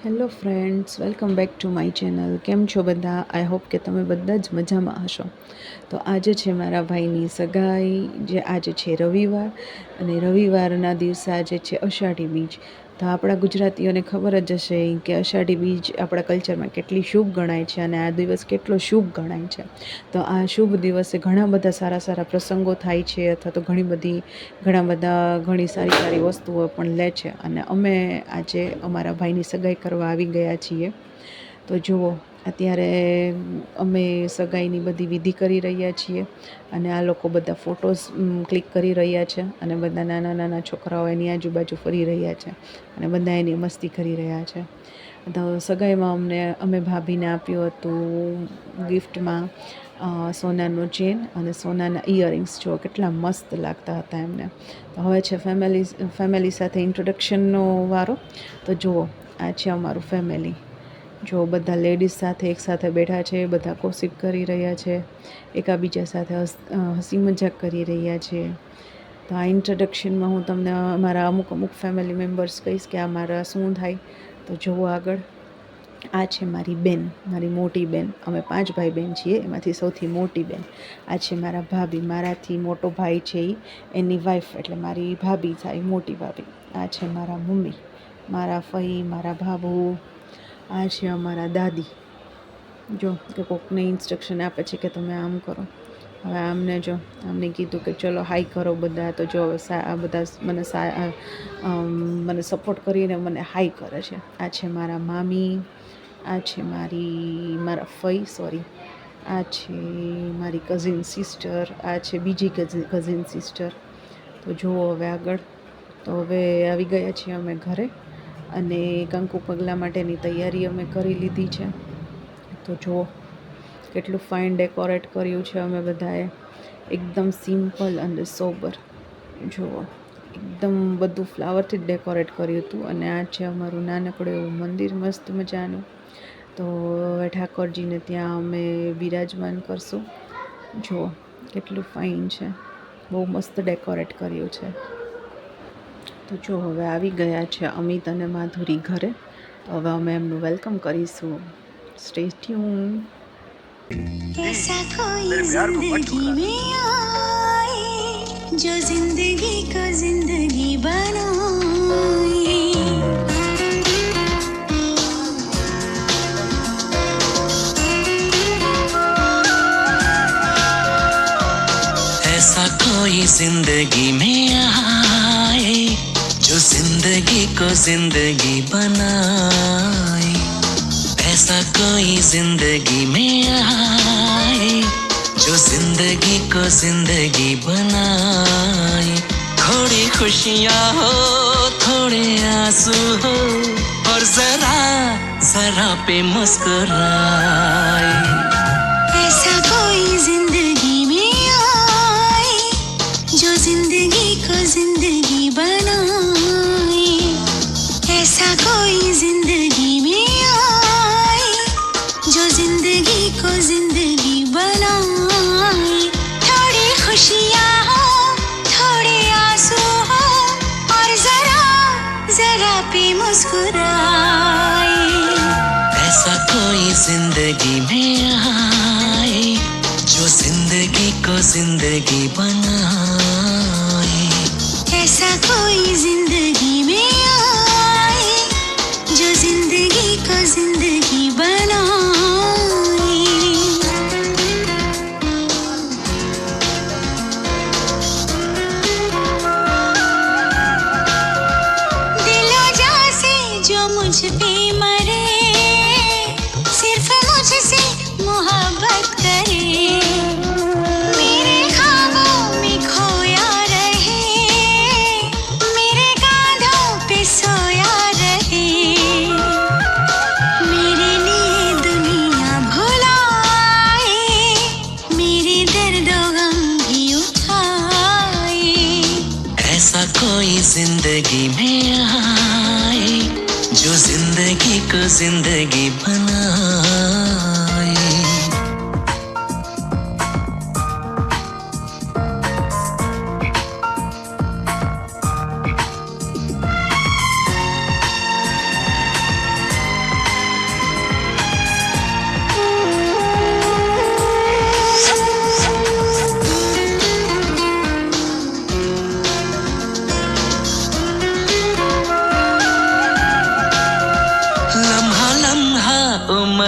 Hello friends, welcome back to my channel. કેમ છો બધા? આઈ હોપ કે તમે બધા જ મજામાં હશો. તો આજે છે મારા ભાઈની સગાઈ, જે આજે છે રવિવાર, અને રવિવારના દિવસે આજે છે અષાઢી બીજ. તો આપણા ગુજરાતીઓને ખબર જ હશે કે અષાઢી બીજ આપણા કલ્ચરમાં કેટલી શુભ ગણાય છે અને આ દિવસ કેટલો શુભ ગણાય છે. તો આ શુભ દિવસે ઘણા બધા સારા સારા પ્રસંગો થાય છે, અથવા તો ઘણી સારી સારી વસ્તુઓ પણ લે છે. અને અમે આજે અમારા ભાઈની સગાઈ કરવા આવી ગયા છીએ. તો જુઓ, અત્યારે અમે સગાઈની બધી વિધિ કરી રહ્યા છીએ અને આ લોકો બધા ફોટોઝ ક્લિક કરી રહ્યા છે અને બધા નાના નાના છોકરાઓ એની આજુબાજુ ફરી રહ્યા છે અને બધા એની મસ્તી કરી રહ્યા છે. તો સગાઈમાં અમે ભાભીને આપ્યું હતું ગિફ્ટમાં સોનાનો ચેન અને સોનાના ઇયરિંગ્સ. જો કેટલા મસ્ત લાગતા હતા એમને. તો હવે છે ફેમિલી સાથે ઇન્ટ્રોડક્શનનો વારો. તો જુઓ, આ છે અમારું ફેમિલી. જો બધા લેડીઝ સાથે એકસાથે બેઠા છે, બધા ગોસિપ કરી રહ્યા છે, એકાબીજા સાથે હસી મજાક કરી રહ્યા છે. તો આ ઇન્ટ્રોડક્શનમાં હું તમને અમારા અમુક ફેમિલી મેમ્બર્સ કહીશ કે આ મારા શું થાય. તો જુઓ આગળ, આ છે મારી બેન, મારી મોટી બેન. અમે 5 ભાઈ બહેન છીએ, એમાંથી સૌથી મોટી બેન. આ છે મારા ભાભી, મારાથી મોટો ભાઈ છે એની વાઈફ, એટલે મારી ભાભી થાય, મોટી ભાભી. આ છે મારા મમ્મી, મારા ફઈ, મારા ભાભુ. આ છે અમારા દાદી. જો કે કોકને ઇન્સ્ટ્રક્શન આપે છે કે તમે આમ કરો. હવે આમને કીધું કે ચલો હાઈ કરો બધા. તો જો આ બધા મને સપોર્ટ કરીને મને હાઈ કરે છે. આ છે મારા મામી, આ છે મારા ફઈ, સોરી, આ છે મારી કઝિન સિસ્ટર, આ છે બીજી કઝિન સિસ્ટર. તો જુઓ હવે આગળ. તો હવે આવી ગયા છીએ અમે ઘરે અને કંકુ પગલા માટેની તૈયારી અમે કરી લીધી છે. તો જુઓ કેટલું ફાઇન ડેકોરેટ કર્યું છે અમે બધાએ, એકદમ સિમ્પલ અને સોબર. જુઓ, એકદમ બધું ફ્લાવરથી જ ડેકોરેટ કર્યું હતું. અને આ છે અમારું નાનકડું એવું મંદિર, મસ્ત મજાનું. તો હવે ઠાકોરજીને ત્યાં અમે બિરાજમાન કરશું. જુઓ કેટલું ફાઇન છે, બહુ મસ્ત ડેકોરેટ કર્યું છે. તો જો હવે આવી ગયા છે અમિત અને માધુરી ઘરે. તો હવે અમે એમનું વેલકમ કરીશું. Stay tune. ऐसा कोई जिंदगी में आए जो जिंदगी को जिंदगी बनाए, ऐसा कोई जिंदगी में आए जो जिंदगी को जिंदगी बनाए, ऐसा कोई जिंदगी में आए जो जिंदगी को जिंदगी बनाए. थोड़ी खुशियाँ हो, थोड़े आंसू हो, और जरा पे मुस्कुराए. ऐसा कोई जिंदगी में आए जो जिंदगी को जिंदगी बनाए, ऐसा कोई जिंदगी में आए जो जिंदगी को जिंदगी बनाए. थोड़ी खुशियाँ हो, थोड़े आंसू हो, और जरा पे मुस्कुराए. ऐसा कोई जिंदगी में आए जो जिंदगी को जिंदगी बनाए, ऐसा कोई जिंदगी में आए जो जिंदगी को जिंदगी बनाए. दिलो जा से जो मुझ पे मरे, सिर्फ मुझसे मोहब्बत करे, मेरे ख्वाबों में खोया रहे, मेरे कांधों पे सोया रहे, मेरे लिए दुनिया भुलाए, मेरे दर्दों गम भी उठाए. ऐसा कोई जिंदगी में आए जो जिंदगी को जिंदगी बनाए.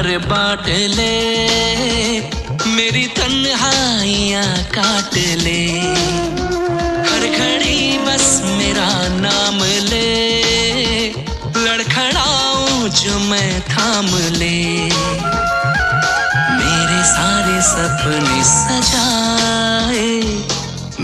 प्यार बांट ले, मेरी तन्हाइयाँ काट ले, हर घड़ी बस मेरा नाम ले, लड़खड़ाऊं जो मैं थाम ले, मेरे सारे सपने सजाए,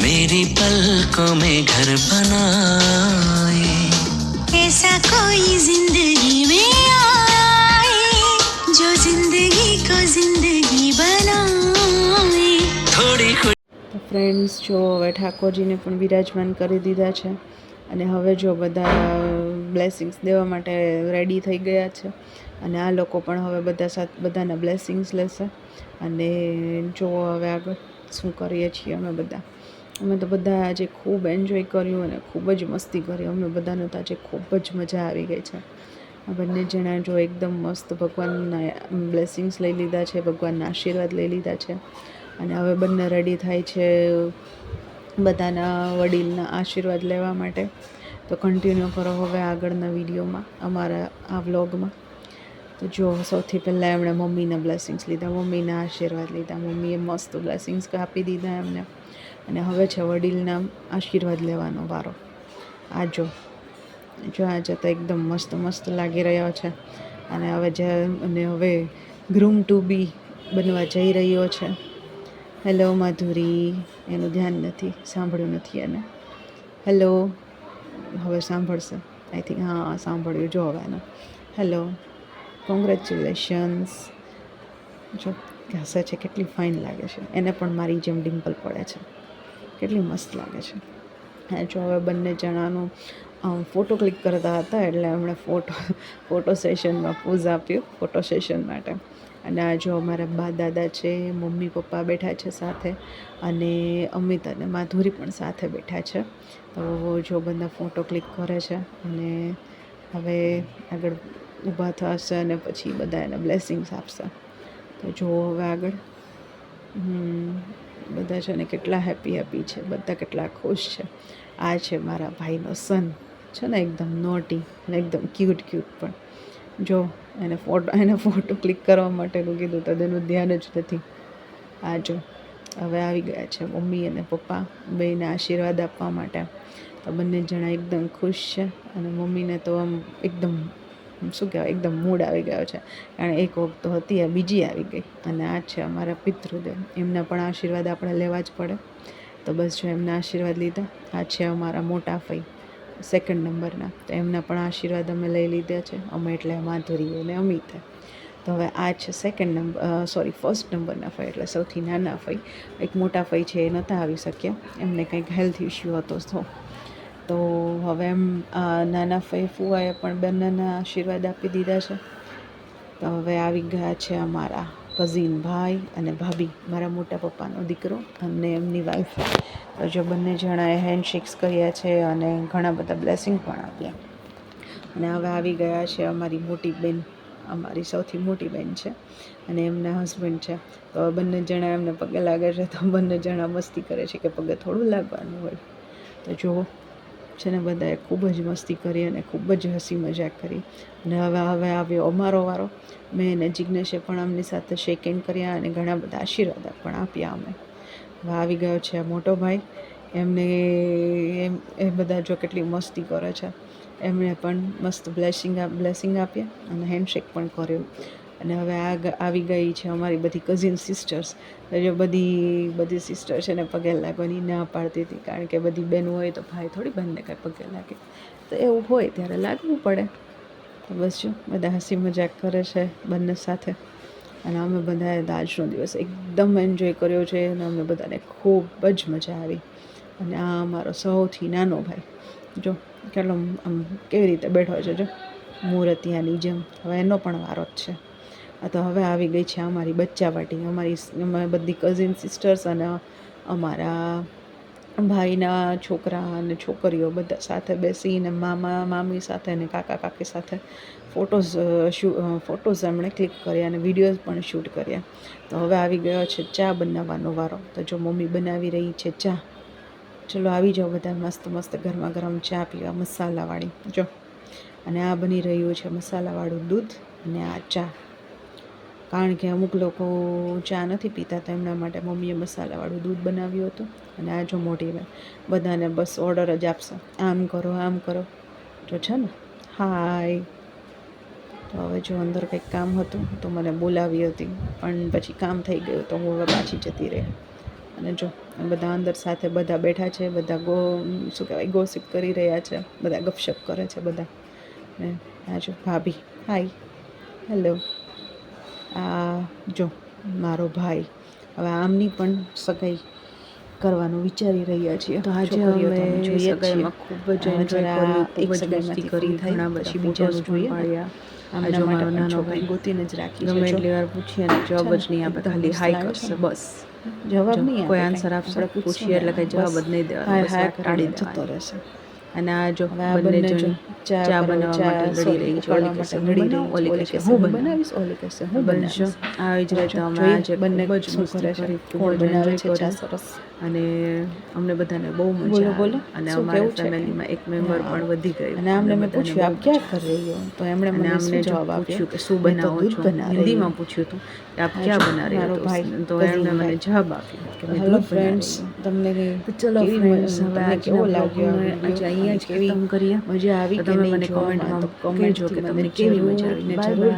मेरी पलकों में घर बनाए, ऐसा कोई जिंदगी में आए जो जिंदगी को जिंदगी बनाए, थोड़ी તો ફ્રેન્ડ્સ જો હવે ઠાકોરજીને પણ બિરાજમાન કરી દીધા છે અને હવે જો બધા બ્લેસિંગ્સ દેવા માટે રેડી થઈ ગયા છે અને આ લોકો પણ હવે બધાના બ્લેસિંગ્સ લેશે અને જો હવે આગળ શું કરીએ છીએ અમે તો બધા આજે ખૂબ એન્જોય કર્યું અને ખૂબ જ મસ્તી કરી. અમે બધાને તો આજે ખૂબ જ મજા આવી ગઈ છે. આ બંને જણા જો એકદમ મસ્ત ભગવાનના બ્લેસિંગ્સ લઈ લીધા છે, ભગવાનના આશીર્વાદ લઈ લીધા છે અને હવે બંને રેડી થાય છે બધાના વડીલના આશીર્વાદ લેવા માટે. તો કન્ટિન્યુ કરો હવે આગળના વિડીયોમાં, અમારા આ વ્લોગમાં. તો જો સૌથી પહેલાં એમણે મમ્મીના બ્લેસિંગ્સ લીધા, મમ્મીના આશીર્વાદ લીધા. મમ્મીએ મસ્ત બ્લેસિંગ્સ આપી દીધા એમને અને હવે છે વડીલના આશીર્વાદ લેવાનો વારો. આ જો આજે તો એકદમ મસ્ત લાગી રહ્યો છે અને હવે ગ્રૂમ ટુ બી બનવા જઈ રહ્યો છે. હેલો માધુરી, એનું ધ્યાન નથી, સાંભળ્યું નથી એને. હેલો, હવે સાંભળશે આઈ થિંક. હા, સાંભળ્યું. જો હવે એને હેલો, કોંગ્રેચ્યુલેશન્સ. જો હસે છે, કેટલી ફાઇન લાગે છે. એને પણ મારી જેમ ડિમ્પલ પડે છે, કેટલી મસ્ત લાગે છે. હા, જો હવે બંને જણાનું ફોટો ક્લિક કરતા હતા એટલે એમણે ફોટો સેશનમાં પોઝ આપ્યું ફોટો સેશન માટે. અને આ જો અમારા બા દાદા છે, મમ્મી પપ્પા બેઠા છે સાથે અને અમિત અને માધુરી પણ સાથે બેઠા છે. તો જો બધા ફોટો ક્લિક કરે છે અને હવે આગળ ઊભા થશે અને પછી બધા એને બ્લેસિંગ્સ આપશે. તો જુઓ હવે આગળ બધા છે ને કેટલા હેપી છે, બધા કેટલા ખુશ છે. આ છે મારા ભાઈનો સન, છે ને એકદમ નોટી અને એકદમ ક્યુટ પણ. જો એને ફોટો ક્લિક કરવા માટેનું કીધું તો તેનું ધ્યાન જ નથી. આ જો હવે આવી ગયા છે મમ્મી અને પપ્પા બેયને આશીર્વાદ આપવા માટે. તો બંને જણા એકદમ ખુશ છે અને મમ્મીને તો આમ એકદમ શું કહેવાય, એકદમ મૂડ આવી ગયો છે. કારણ એક વખત તો હતી, આ બીજી આવી ગઈ. અને આ છે અમારા પિતૃદેવ, એમના પણ આશીર્વાદ આપણે લેવા જ પડે. તો બસ જો એમના આશીર્વાદ લીધા. આ છે અમારા મોટા ફઈ, સેકન્ડ નંબરના. તો એમના પણ આશીર્વાદ અમે લઈ લીધા છે. અમે એટલે માધુરી અને અમિતે. તો હવે આ છે ફર્સ્ટ નંબરના ફઈ, એટલે સૌથી નાના ફઈ. એક મોટા ફઈ છે એ નહોતા આવી શક્યા, એમને કંઈક હેલ્થ ઇસ્યુ હતો. તો હવે એમ નાના ફઈ ફુવાએ પણ બંનેના આશીર્વાદ આપી દીધા છે. તો હવે આવી ગયા છે અમારા કઝિન ભાઈ અને ભાભી, મારા મોટા પપ્પાનો દીકરો અને એમની વાઈફ. તો જો બંને જણાએ હેન્ડશેક્સ કર્યા છે અને ઘણા બધા બ્લેસિંગ પણ આપ્યા. અને હવે આવી ગયા છે અમારી મોટી બેન, અમારી સૌથી મોટી બેન છે અને એમના હસબન્ડ છે. તો બંને જણા એમને પગે લાગે છે. તો બંને જણા મસ્તી કરે છે કે પગે થોડું લાગવાનું હોય. તો જુઓ છે ને બધાએ ખૂબ જ મસ્તી કરી અને ખૂબ જ હસી મજાક કરી. અને હવે આવ્યો અમારો વારો. મેં અને જિજ્ઞેશે પણ આમની સાથે શેક હેન્ડ કર્યા અને ઘણા બધા આશીર્વાદ પણ આપ્યા અમે. હવે આવી ગયો છે આ મોટો ભાઈ. એ બધા જો કેટલી મસ્તી કરે છે. એમણે પણ મસ્ત બ્લેસિંગ આપ્યા અને હેન્ડશેક પણ કર્યો. અને હવે આવી ગઈ છે અમારી બધી કઝિન સિસ્ટર્સ. જો બધી સિસ્ટર છે ને પગે લાગવાની ના પાડતી હતી, કારણ કે બધી બહેન હોય તો ભાઈ થોડી બહેનને કાંઈ પગે લાગે. તો એવું હોય ત્યારે લાગવું પડે. તો બસ જો બધા હસી મજાક કરે છે બંને સાથે. અને અમે બધાએ આજનો દિવસ એકદમ એન્જોય કર્યો છે અને અમે બધાને ખૂબ જ મજા આવી. અને આ અમારો સૌથી નાનો ભાઈ જો કેટલો આમ કેવી રીતે બેઠો છે, જો મૂર્તિયાની જેમ. હવે એનો પણ વારો જ છે. તો હવે આવી ગઈ છે અમારી બચ્ચા પાર્ટી. અમારી બધી કઝિન સિસ્ટર્સ અને અમારા ભાઈના છોકરા અને છોકરીઓ બધા સાથે બેસીને મામા મામી સાથે અને કાકા કાકી સાથે ફોટોઝ એમણે ક્લિક કર્યા અને વિડીયોઝ પણ શૂટ કર્યા. તો હવે આવી ગયો છે ચા બનાવવાનો વારો. તો જો મમ્મી બનાવી રહી છે ચા. ચલો આવી જાઓ બધા, મસ્ત ગરમા ગરમ ચા પીવા મસાલાવાળી. જો અને આ બની રહ્યું છે મસાલાવાળું દૂધ અને આ ચા. કારણ કે અમુક લોકો ચા નથી પીતા, તો એમના માટે મમ્મીએ મસાલાવાળું દૂધ બનાવ્યું હતું. અને આ જો મોટી બેન બધાને બસ ઓર્ડર જ આપશે, આમ કરો આમ કરો. જો છે ને, હાય. તો હવે જો અંદર કંઈક કામ હતું તો મને બોલાવી હતી, પણ પછી કામ થઈ ગયું તો હું હવે પાછી જતી રહી. અને જો બધા અંદર સાથે બધા બેઠા છે, બધા શું કહેવાય ગોસિપ કરી રહ્યા છે, બધા ગપશપ કરે છે બધા. ને આ જો ભાભી, હાય, હેલો. આ જો મારો ભાઈ, હવે આમની પણ સગાઈ કરવાનું વિચારી રહ્યા છીએ. તો આજે અમે સગાઈમાં ખૂબ જ એન્જોય કર્યું, ખૂબ જ મસ્તી કરી, ઘણા બધા ફોટોઝ જોઈએ પાડ્યા. આમના માટે નાનો ભાઈ ગોતીને જ રાખી છે. ગમે એટલી વાર પૂછીએ ને જવાબ જ નહીં આપે, ખાલી હાય કરશે બસ. જવાબ નહીં, કોઈ આન્સર આપશે પૂછીએ એટલે કઈ જવાબ જ નહીં દેવાનો, બસ વાત ટાળી જતો રહેશે. અને આ જો બંને જણ ચા બનાવવા માટે લડી રહી છે. ઓલી કહેશે હું બનાવું, ઓલી કહેશે હું બનાવીશ, ઓલી કહેશે હું બનાવીશ. આવી જ રીતે અમે આજે બંને જ મસ્તી કરી, ખૂબ જ એન્જોય કર્યું. અને અમને બધાને બહુ મજા આવી. અને અમારા ફેમિલીમાં એક મેમ્બર પણ વધી ગયું. અને અમને મેં પૂછ્યું આપ ક્યાં કરી રહી હો, તો એમણે મને જવાબ આપ્યો કે શું બનાવો છો. હિન્દીમાં પૂછ્યું હતું કે આપ ક્યાં બના રહી હો, તો એમણે મને જવાબ આપ્યો કે મેં દૂધ ફ્રેન્ડ્સ તમને ચલો ફ્રેન્ડ્સ હવે કેવો લાગ્યો આજે અહીંયા જ કેવી કરીએ મજા આવી કે તમે મને કોમેન્ટમાં કહેજો કે તમને કેવી મજા આવી. જરૂર